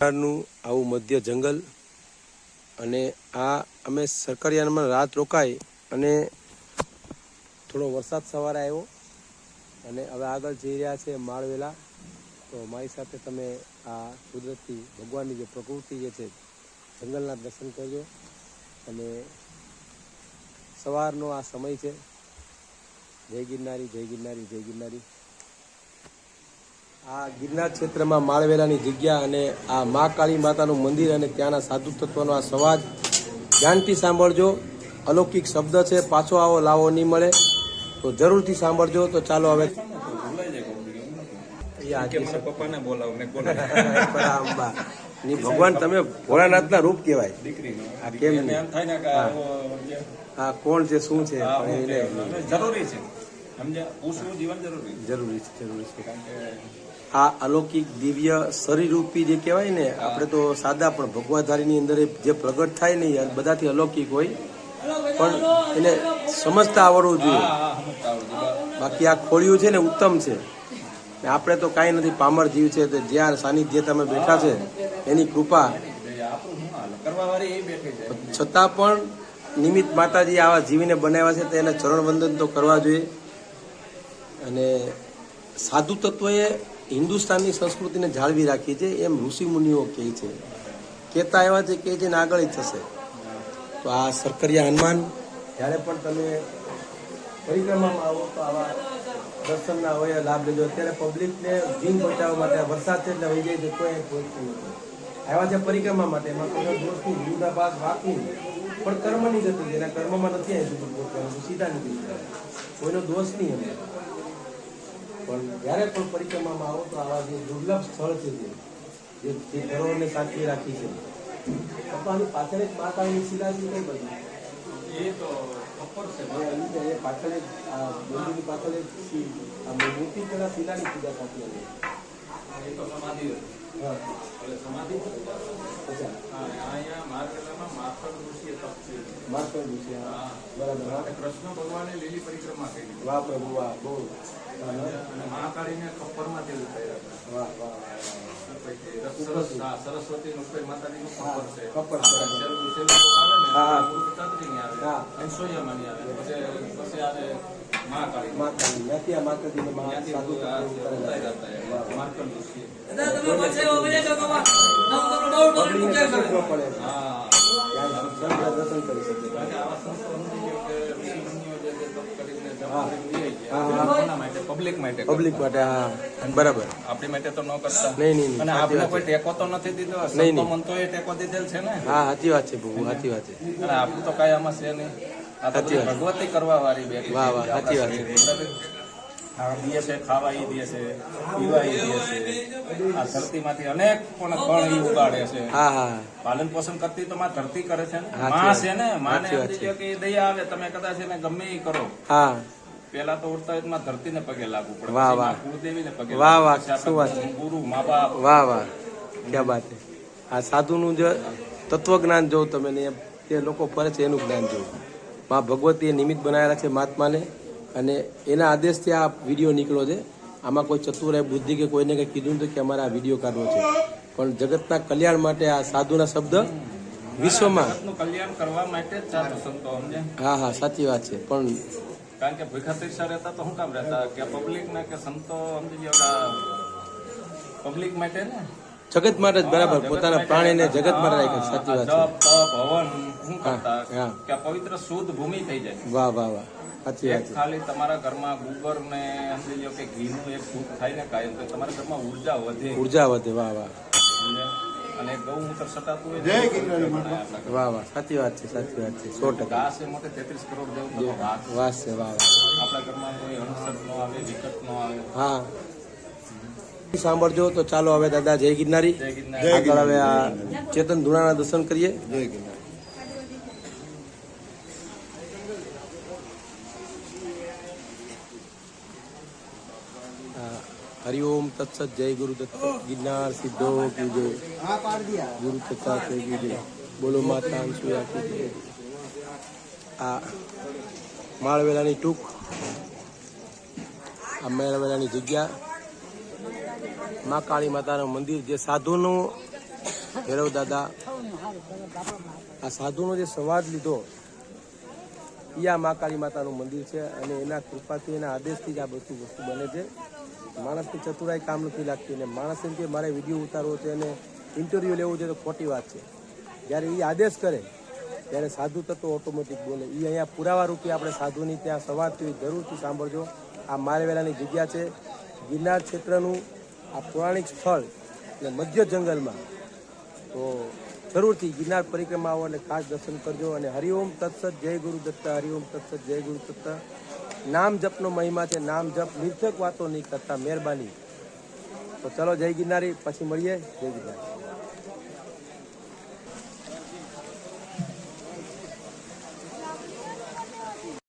આવું મધ્ય જંગલ અને આ અમે સરકારિયામાં રાત રોકાઈ અને થોડો વરસાદ સવારે આવ્યો અને હવે આગળ જઈ રહ્યા છે માળવેલા. તો મારી સાથે તમે આ કુદરતી ભગવાનની જે પ્રકૃતિ જે છે જંગલના દર્શન કરજો. અને સવારનો આ સમય છે. જય ગિરનારી, જય ગિરનારી, જય ગિરનારી. આ ગિરનાર ક્ષેત્રમાં માળવેલાની જગ્યા અને આ મા કાળી માતાનું મંદિર અને ત્યાંના સાધુ તત્વનો આ સંવાદ ધ્યાનથી સાંભળજો. અલૌકિક શબ્દ છે, પાછો આવો લાવો નહીં મળે, તો જરૂરથી સાંભળજો. તો ચાલો હવે ભગવાન તમે ભોળાનાથના રૂપ કહેવાય. હા, કોણ છે, શું છે, જરૂરી છે. આ અલૌકિક દિવ્ય શરીરરૂપી જે કહેવાય ને, આપણે તો સાદા પણ ભગવાધારીની અંદર જે પ્રગટ થાય ને એ બધાથી અલૌકિક હોય, પણ એને સમજતા આવડવું જોઈએ. બાકી આ ખોળિયું છે ને ઉત્તમ છે. આપણે તો કાંઈ નથી, પામર જીવ છે. તો જ્યાં સાનિધ્ય તમે બેઠા છે એની કૃપા છતાં પણ નિમિત્ત માતાજી આવા જીવીને બનાવ્યા છે તો એને ચરણ વંદન તો કરવા જોઈએ. અને સાધુ તત્વએ હિન્દુસ્તાનની સંસ્કૃતિને જાળવી રાખી છે એમ ઋષિ મુનિઓ કહે છે, કહેતા એવા છે કે જેને આગળ જ થશે. તો આ સરકરિયા હનુમાન જ્યારે પણ તમે પરિક્રમામાં આવો તો આવા દર્શનના હોય લાભ લેજો. અત્યારે પબ્લિકને જીવ બચાવવા માટે વરસાદ છે એટલે વહી જાય છે, કોઈ પહોંચતું નથી. આવ્યા છે પરિક્રમા માટે, એમાં કોઈ દોષની જીવના ભાગ વાંકું પણ કર્મની જતું, જેના કર્મમાં નથી આવી સીધા નથી, કોઈનો દોષ નહીં એમ. પણ જ્યારે પણ પરિક્રમામાં આવો તો આવા જે દુર્લભ સ્થળ છે જે ધરોહરને સાચવી રાખી છે. આની પાછળ એક માતાની શિલા છે, કઈ બધી એ તો પાછળ એક મંદિરની પાછળ એક મૂર્તિ પેલા શિલાની પૂજા થતી હતી. કૃષ્ણ ભગવાને લીલી પરિક્રમા કરી. વાહ પ્રભુ, વાહ, બહુ. અને મહાકાળીને ખપ્પરમાં તેલ થયા. વાહ વાહ. સરસ્વતી નું માતાજી નું ખપ્પર છે. ખપ્પર દર્શન કરી શકે. પબ્લિક માટે, હા, બરાબર. આપણી માટે તો ન કરતા. નહીં. અને આપણે કોઈ ટેકો તો નથી દીધો, સંતો મંતો એ ટેકો દીધેલ છે ને. હા, સાચી વાત છે બહુ, સાચી વાત છે. અને આપણું તો કઈ આમાં છે નહીં. આ તો ભગવતી કરવા વાળી બેઠી. વાહ વાહ, સાચી વાત છે. દિયે છે, ખાવા ઈ દે છે, પીવા ઈ દે છે. આ ધરતીમાંથી અનેક પણ કણ ઈ ઉગાડે છે. હા હા. પાલન પોષણ કરતી તો માં ધરતી કરે છે ને. માં છે ને, માને સમજી લો કે દયા આવે, તમે કદાચ એને ગમે ઈ કરો. હા. પેલા તો ઉડતા હોય માં ધરતીને પગે લાગવું પડે. વાહ વાહ. કુળદેવીને પગે. વાહ વાહ, શું વાત છે. ગુરુ, મા બાપ. વાહ વાહ, ક્યાં વાત છે. આ સાધુનું જે તત્વજ્ઞાન જોઉં તમે ને તે લોકો ફરે છે એનું જ્ઞાન જોઉં. માં ભગવતીએ નિમિત્ત બનાવેલા છે મહાત્માને, અને એના આદેશથી આ વિડીયો નીકળ્યો છે. આમાં કોઈ ચતુરાય બુદ્ધિ કે કોઈને કંઈ કીધું નથી કે અમારે આ વિડીયો કાઢવો છે, પણ જગતના કલ્યાણ માટે આ સાધુના શબ્દ વિશ્વમાં કલ્યાણ કરવા માટે જ સાધુ સંતો સમજે. હા હા, સાચી વાત છે. પણ કારણ કે ભૂખા તરીસા રહેતા તો શું કામ રહેતા કે પબ્લિક ને કે સંતો સમજી લો પબ્લિક માટે ને જગત માટે જ, બરાબર. પોતાના પ્રાણીને જગત માટે રાખ્યા. સાચી વાત છે. ભવન શું કરતા કે પવિત્ર શુદ્ધ ભૂમિ થઈ જાય. વાહ વાહ વાહ, સાચી વાત છે. ખાલી તમારા ઘરમાં ગુબર ને સમજી લો કે ઘીનું એક ફૂટ થાય ને કાયમ તો તમારા ઘરમાં ઉર્જા વધે. વાહ વાહ. અને ગૌમૂત્ર સટાતું હોય. વાહ વાહ, સાચી વાત છે, સાચી વાત છે. 100%. ઘાસ એ મોટે 33 કરોડ જેવું વાસ છે. વાહ વાહ. આપણા ઘરમાં કોઈ અણસર નો આવે, વિકટ નો આવે. હા, સાંભળજો. તો ચાલો હવે દાદા જય ગિરનારી. આગળ હવે આ ચેતન ધુણાના દર્શન કરીએ. જય ગિરનારી. હરિઓમ તત્સત. જય ગુરુ દત્ત. ગિરનાર સિદ્ધો કી જય. ગુરુ દત્તા કી જય. બોલો માતા સુયા કી જય. આ માળવેલાની ટૂંક, આ માળવેલાની જગ્યા મા કાળી માતાનું મંદિર, જે સાધુનું ભૈરવ દાદા સૌનું સારું કરે બાપા માટે. આ સાધુનો જે સંવાદ લીધો એ આ મા કાળી માતાનું મંદિર છે અને એના કૃપાથી એના આદેશથી જ આ બધું વસ્તુ બને છે. માણસની ચતુરાઈ કામ નથી લાગતી અને માણસ એમ કે મારે વિડીયો ઉતારવો છે અને ઇન્ટરવ્યૂ લેવું છે તો ખોટી વાત છે. જ્યારે એ આદેશ કરે ત્યારે સાધુ તત્વો ઓટોમેટિક બોલે. એ અહીંયા પુરાવા રૂપે આપણે સાધુની ત્યાં સંવાદ થયો જરૂરથી સાંભળજો. આ મારવેલાની જગ્યા છે ગિરનાર ક્ષેત્રનું આ પૌરાણિક સ્થળ અને મધ્ય જંગલમાં. તો જરૂરથી ગિરનાર પરિક્રમા આવો એટલે ખાસ દર્શન કરજો. અને હરિઓમ તત્સત જય ગુરુ દત્ત, હરિઓમ તત્સત જય ગુરુ દત્ત. નામ જપનો મહિમા છે, નામ જપ, નિર્થક વાતો નહીં કરતા, મહેરબાની. તો ચલો જય ગિરનારી, પછી મળીએ. જય ગિરનારી.